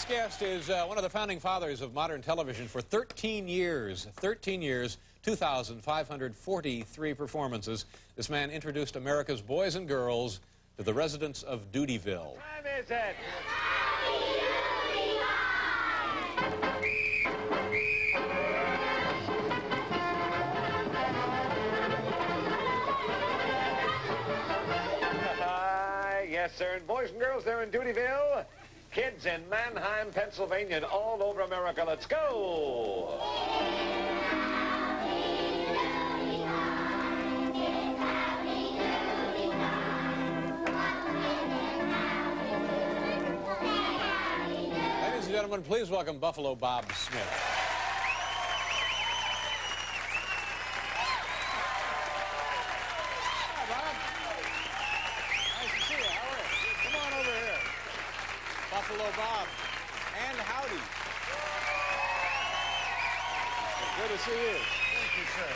next guest is one of the founding fathers of modern television for 13 years. 13 years, 2,543 performances. This man introduced America's boys and girls to the residents of Doodyville. What time is it? Yes, sir. And boys and girls there in Doodyville, kids in Mannheim, Pennsylvania, and all over America. Let's go! Ladies and gentlemen, please welcome Buffalo Bob Smith. Buffalo Bob and Howdy. Good to see you. Thank you, sir.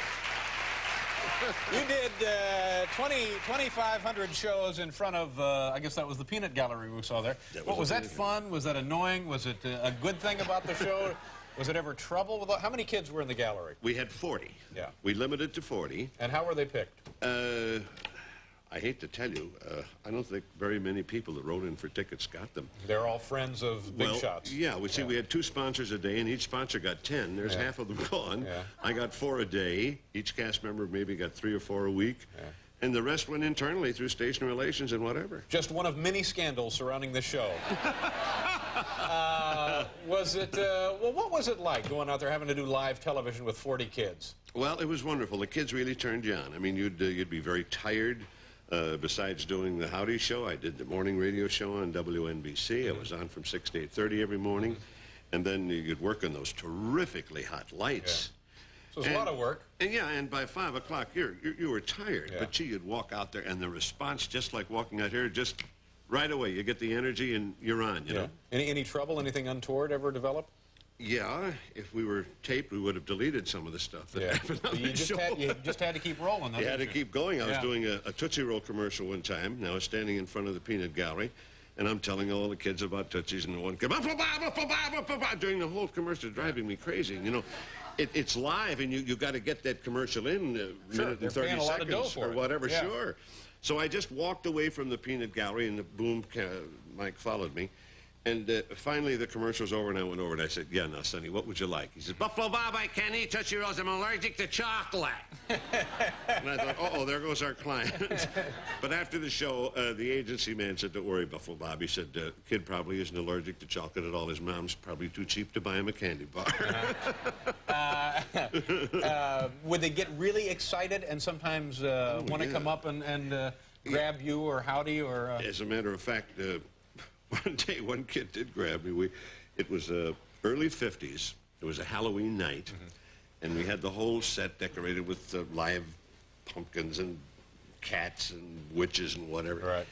You did 2,500 shows in front of, I guess that was the Peanut Gallery we saw there. Was that fun? Was that annoying? Was it a good thing about the show? Was it ever trouble? How many kids were in the gallery? We had 40. Yeah. We limited to 40. And how were they picked? I hate to tell you, I don't think very many people that wrote in for tickets got them. They're all friends of big shots. Yeah, we had 2 sponsors a day, and each sponsor got 10. There's half of them gone. Yeah. I got 4 a day. Each cast member maybe got 3 or 4 a week. Yeah. And the rest went internally through station relations and whatever. Just one of many scandals surrounding the show. Was it, well, what was it like going out there having to do live television with 40 kids? Well, it was wonderful. The kids really turned you on. I mean, you'd be very tired. Besides doing the Howdy show, I did the morning radio show on WNBC. I was on from 6 to 8:30 every morning. And then you'd work on those terrifically hot lights. So it was a lot of work. And yeah, and by 5 o'clock, you were tired. Yeah. But gee, you'd walk out there, and the response, just like walking out here, just right away, you get the energy, and you're on, you know? Any trouble, anything untoward ever develop? Yeah, if we were taped, we would have deleted some of the stuff that happened on the show. You just had to keep rolling. You had to keep going. I was doing a Tootsie Roll commercial one time, and I was standing in front of the Peanut Gallery, and I'm telling all the kids about Tootsies, and one kid, during the whole commercial, driving me crazy. You know, it's live, and you got to get that commercial in a minute and 30 seconds or whatever, sure. So I just walked away from the Peanut Gallery, and the boom mic followed me. And finally, the commercial's over, and I went over, and I said, yeah, now, Sonny, what would you like? He says, Buffalo Bob, I can't eat Tootsie Rolls. I'm allergic to chocolate. And I thought, uh-oh, there goes our client. But after the show, the agency man said, don't worry, Buffalo Bob. He said, kid probably isn't allergic to chocolate at all. His mom's probably too cheap to buy him a candy bar. Would they get really excited and sometimes want to come up and grab you or Howdy? Or As a matter of fact, one day, one kid did grab me. It was early 50s. It was a Halloween night, and we had the whole set decorated with live pumpkins and cats and witches and whatever. Right.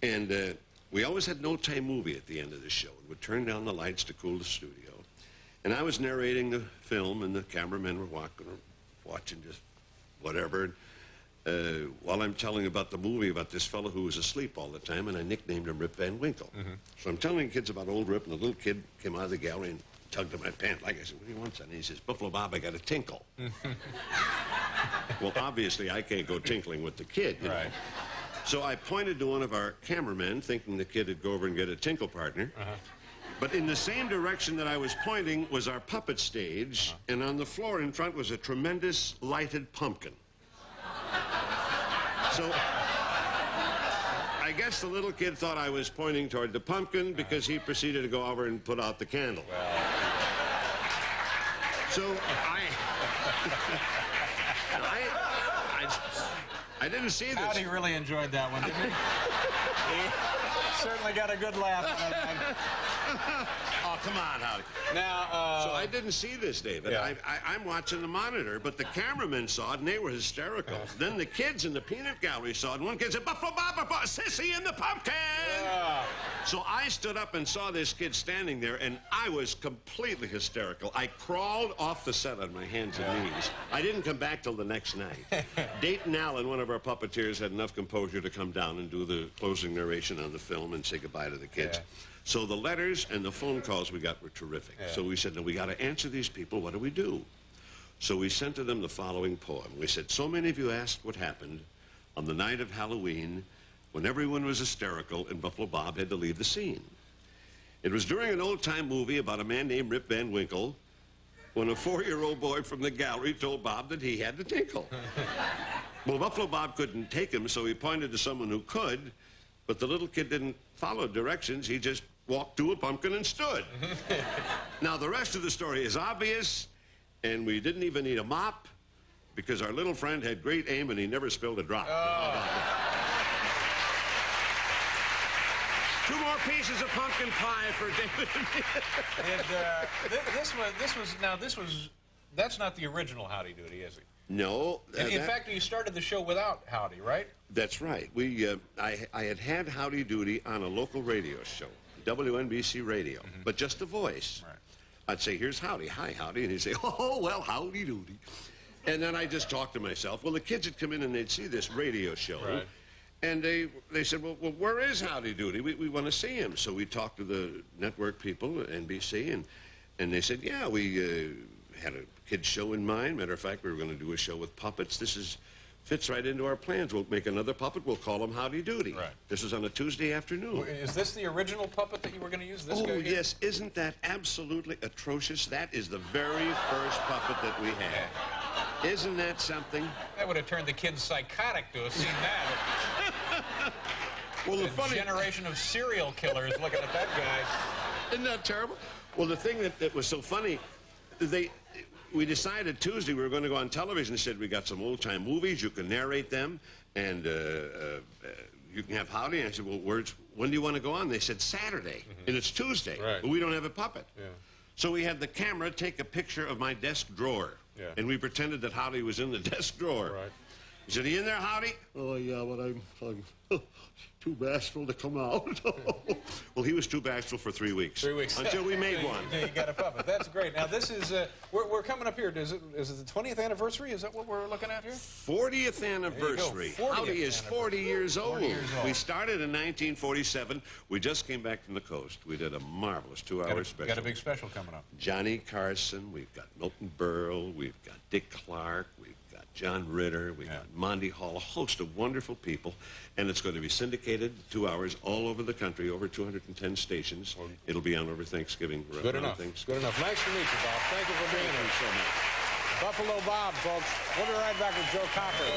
And we always had no time movie at the end of the show. We would turn down the lights to cool the studio. And I was narrating the film, and the cameramen were watching just whatever. While I'm telling about the movie about this fellow who was asleep all the time, and I nicknamed him Rip Van Winkle. So I'm telling kids about old Rip, and the little kid came out of the gallery and tugged at my pant. Like I said, what do you want, son? And he says, Buffalo Bob, I got a tinkle. Well, obviously, I can't go tinkling with the kid, you know? So I pointed to one of our cameramen, thinking the kid would go over and get a tinkle partner. But in the same direction that I was pointing was our puppet stage, and on the floor in front was a tremendous lighted pumpkin. So, I guess the little kid thought I was pointing toward the pumpkin because he proceeded to go over and put out the candle. So, I didn't see this. Howdy really enjoyed that one, didn't he? He certainly got a good laugh on that. Oh, come on, Howdy. Now, so I didn't see this, David. I'm watching the monitor, but the cameramen saw it, and they were hysterical. Then the kids in the Peanut Gallery saw it, and one kid said, Buffalo Bob, Sissy in the pumpkin! So I stood up and saw this kid standing there, and I was completely hysterical. I crawled off the set on my hands and knees. I didn't come back till the next night. Dayton Allen, one of our puppeteers, had enough composure to come down and do the closing narration on the film and say goodbye to the kids. Yeah. So the letters and the phone calls we got were terrific. Yeah. So we said, no, we got to answer these people. What do we do? So we sent to them the following poem. We said, so many of you asked what happened on the night of Halloween when everyone was hysterical and Buffalo Bob had to leave the scene. It was during an old-time movie about a man named Rip Van Winkle when a 4-year-old boy from the gallery told Bob that he had to tinkle. Well, Buffalo Bob couldn't take him, so he pointed to someone who could, but the little kid didn't follow directions. He just walked to a pumpkin and stood. Now, the rest of the story is obvious, and we didn't even need a mop because our little friend had great aim and he never spilled a drop. Oh. 2 more pieces of pumpkin pie for David and me. That's not the original Howdy Doody, is it? No. In fact, you started the show without Howdy, right? That's right. I had Howdy Doody on a local radio show, WNBC Radio, but just the voice. Right. I'd say, here's Howdy. Hi, Howdy. And he'd say, oh, well, Howdy Doody. And then I'd just talk to myself. Well, the kids would come in and they'd see this radio show. Right. And they said, well, where is Howdy Doody? We want to see him. So we talked to the network people at NBC, and they said, yeah, we had a kids show in mind. Matter of fact, we were going to do a show with puppets. Fits right into our plans. We'll make another puppet. We'll call him Howdy Doody. Right. This is on a Tuesday afternoon. Is this the original puppet that you were going to use? This guy here? Yes. Isn't that absolutely atrocious? That is the very first puppet that we had. Isn't that something? That would have turned the kids psychotic to have seen that. Well, the funny generation of serial killers looking at that guy. Isn't that terrible? Well, the thing that was so funny, we decided Tuesday we were going to go on television and said we got some old-time movies, you can narrate them, and you can have Howdy. And I said, well, when do you want to go on? They said Saturday, and it's Tuesday, right. But we don't have a puppet. Yeah. So we had the camera take a picture of my desk drawer, and we pretended that Howdy was in the desk drawer. Right. He said, are you in there, Howdy? Oh, yeah, but I'm too bashful to come out. Well, he was too bashful for 3 weeks. 3 weeks. Until we made one. You got a puppet. That's great. Now, this is, we're coming up here. Is it the 20th anniversary? Is that what we're looking at here? 40th anniversary. 40th Howdy is 40 years old. We started in 1947. We just came back from the coast. We did a marvelous 2-hour special. Got a big special coming up. Johnny Carson. We've got Milton Berle. We've got Dick Clark. We've got John Ritter. We've got Monty Hall. A host of wonderful people. And it's going to be syndicated 2 hours all over the country, over 210 stations. It'll be on over Thanksgiving. Good enough. Good enough. Nice to meet you, Bob. Thank you for being here. Thank you so much. Buffalo Bob, folks. We'll be right back with Joe Cocker.